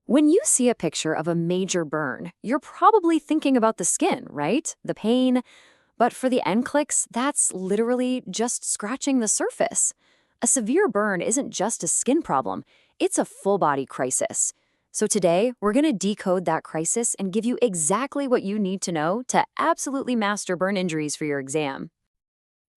When you see a picture of a major burn, you're probably thinking about the skin, right? The pain. But for the NCLEX, that's literally just scratching the surface. A severe burn isn't just a skin problem, it's a full body crisis. So today, we're going to decode that crisis and give you exactly what you need to know to absolutely master burn injuries for your exam.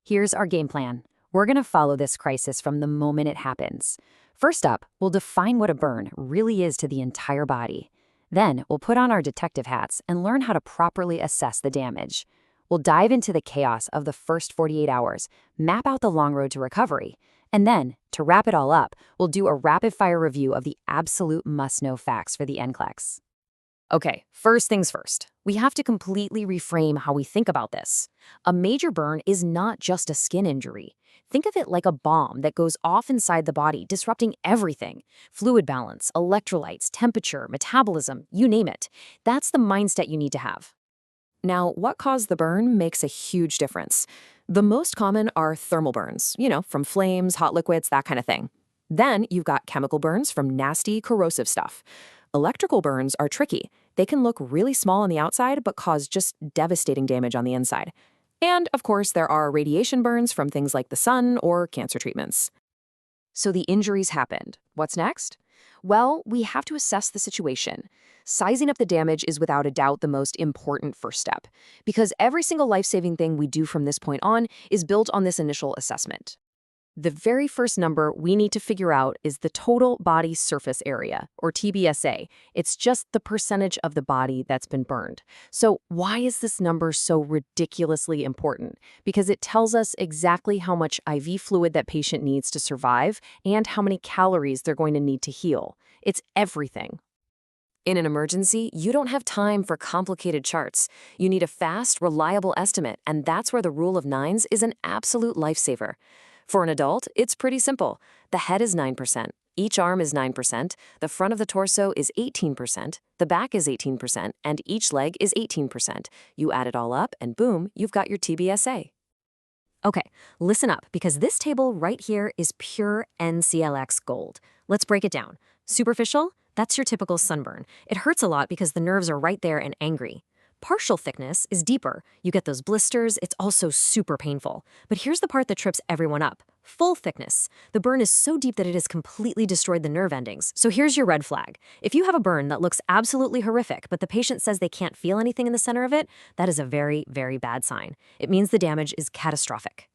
Here's our game plan. We're going to follow this crisis from the moment it happens. First up, we'll define what a burn really is to the entire body. Then, we'll put on our detective hats and learn how to properly assess the damage. We'll dive into the chaos of the first 48 hours, map out the long road to recovery, and then, to wrap it all up, we'll do a rapid-fire review of the absolute must-know facts for the NCLEX. Okay, first things first. We have to completely reframe how we think about this. A major burn is not just a skin injury. Think of it like a bomb that goes off inside the body, disrupting everything. Fluid balance, electrolytes, temperature, metabolism, you name it. That's the mindset you need to have. Now, what caused the burn makes a huge difference. The most common are thermal burns, from flames, hot liquids, that kind of thing. Then you've got chemical burns from nasty, corrosive stuff. Electrical burns are tricky. They can look really small on the outside, but cause just devastating damage on the inside. And, of course, there are radiation burns from things like the sun or cancer treatments. So the injuries happened. What's next? Well, we have to assess the situation. Sizing up the damage is without a doubt the most important first step, because every single life-saving thing we do from this point on is built on this initial assessment. The very first number we need to figure out is the total body surface area, or TBSA. It's just the percentage of the body that's been burned. So why is this number so ridiculously important? Because it tells us exactly how much IV fluid that patient needs to survive and how many calories they're going to need to heal. It's everything. In an emergency, you don't have time for complicated charts. You need a fast, reliable estimate, and that's where the rule of nines is an absolute lifesaver. For an adult, it's pretty simple. The head is 9%, each arm is 9%, the front of the torso is 18%, the back is 18%, and each leg is 18%. You add it all up, and boom, you've got your TBSA. Okay, listen up, because this table right here is pure NCLX gold. Let's break it down. Superficial? That's your typical sunburn. It hurts a lot because the nerves are right there and angry. Partial thickness is deeper. You get those blisters, it's also super painful. But here's the part that trips everyone up. Full thickness. The burn is so deep that it has completely destroyed the nerve endings. So here's your red flag. If you have a burn that looks absolutely horrific, but the patient says they can't feel anything in the center of it, that is a very, very bad sign. It means the damage is catastrophic.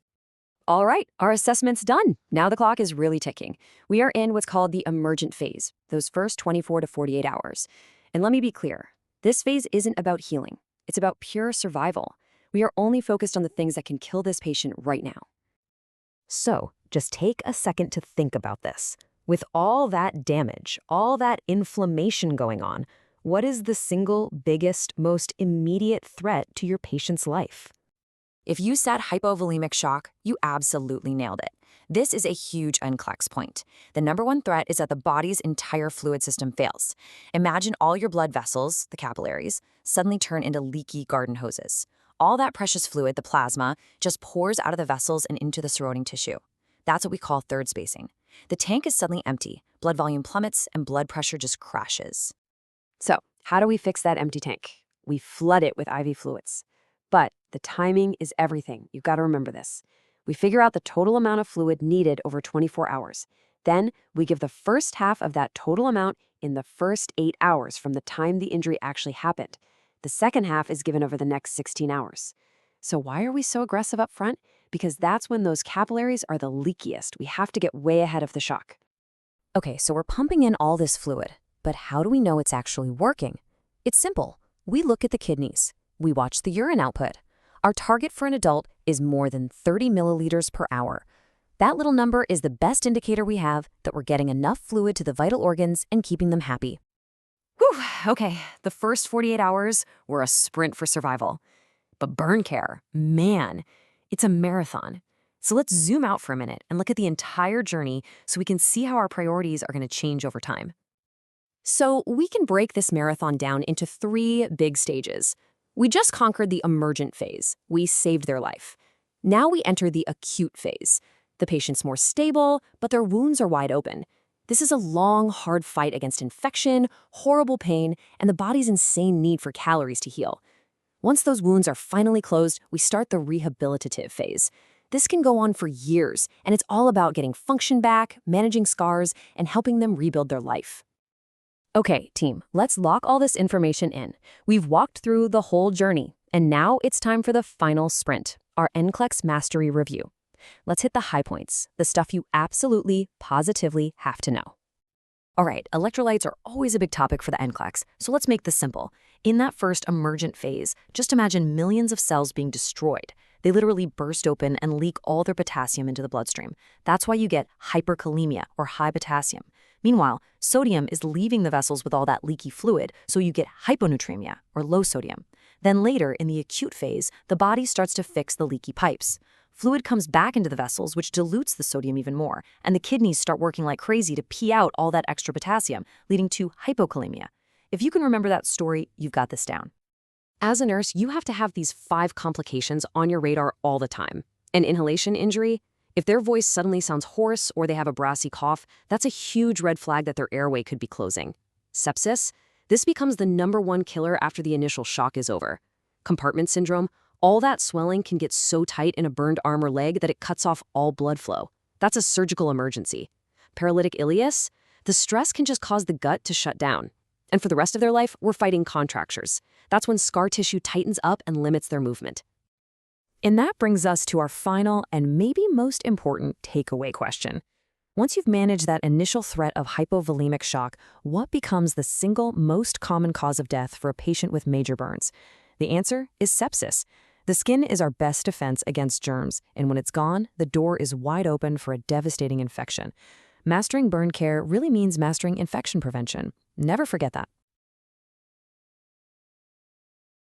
All right, our assessment's done. Now the clock is really ticking. We are in what's called the emergent phase, those first 24 to 48 hours. And let me be clear. This phase isn't about healing. It's about pure survival. We are only focused on the things that can kill this patient right now. So, just take a second to think about this. With all that damage, all that inflammation going on, what is the single biggest, most immediate threat to your patient's life? If you said hypovolemic shock, you absolutely nailed it. This is a huge NCLEX point. The number one threat is that the body's entire fluid system fails. Imagine all your blood vessels, the capillaries, suddenly turn into leaky garden hoses. All that precious fluid, the plasma, just pours out of the vessels and into the surrounding tissue. That's what we call third spacing. The tank is suddenly empty, blood volume plummets, and blood pressure just crashes. So, how do we fix that empty tank? We flood it with IV fluids. But the timing is everything. You've got to remember this. We figure out the total amount of fluid needed over 24 hours. Then we give the first half of that total amount in the first 8 hours from the time the injury actually happened. The second half is given over the next 16 hours. So why are we so aggressive up front? Because that's when those capillaries are the leakiest. We have to get way ahead of the shock. Okay, so we're pumping in all this fluid, but how do we know it's actually working? It's simple. We look at the kidneys. We watch the urine output. Our target for an adult is more than 30 milliliters per hour. That little number is the best indicator we have that we're getting enough fluid to the vital organs and keeping them happy. Whew, okay, the first 48 hours were a sprint for survival. But burn care, man, it's a marathon. So let's zoom out for a minute and look at the entire journey so we can see how our priorities are going to change over time. So we can break this marathon down into 3 big stages. We just conquered the emergent phase. We saved their life. Now we enter the acute phase. The patient's more stable, but their wounds are wide open. This is a long, hard fight against infection, horrible pain, and the body's insane need for calories to heal. Once those wounds are finally closed, we start the rehabilitative phase. This can go on for years, and it's all about getting function back, managing scars, and helping them rebuild their life. Okay, team, let's lock all this information in. We've walked through the whole journey, and now it's time for the final sprint, our NCLEX Mastery Review. Let's hit the high points, the stuff you absolutely, positively have to know. All right, electrolytes are always a big topic for the NCLEX, so let's make this simple. In that first emergent phase, just imagine millions of cells being destroyed. They literally burst open and leak all their potassium into the bloodstream. That's why you get hyperkalemia, or high potassium. Meanwhile, sodium is leaving the vessels with all that leaky fluid, so you get hyponatremia, or low sodium. Then later, in the acute phase, the body starts to fix the leaky pipes. Fluid comes back into the vessels, which dilutes the sodium even more, and the kidneys start working like crazy to pee out all that extra potassium, leading to hypokalemia. If you can remember that story, you've got this down. As a nurse, you have to have these 5 complications on your radar all the time. An inhalation injury? If their voice suddenly sounds hoarse or they have a brassy cough, that's a huge red flag that their airway could be closing. Sepsis? This becomes the #1 killer after the initial shock is over. Compartment syndrome? All that swelling can get so tight in a burned arm or leg that it cuts off all blood flow. That's a surgical emergency. Paralytic ileus? The stress can just cause the gut to shut down. And for the rest of their life, we're fighting contractures. That's when scar tissue tightens up and limits their movement. And that brings us to our final and maybe most important takeaway question. Once you've managed that initial threat of hypovolemic shock, what becomes the single most common cause of death for a patient with major burns? The answer is sepsis. The skin is our best defense against germs, and when it's gone, the door is wide open for a devastating infection. Mastering burn care really means mastering infection prevention. Never forget that.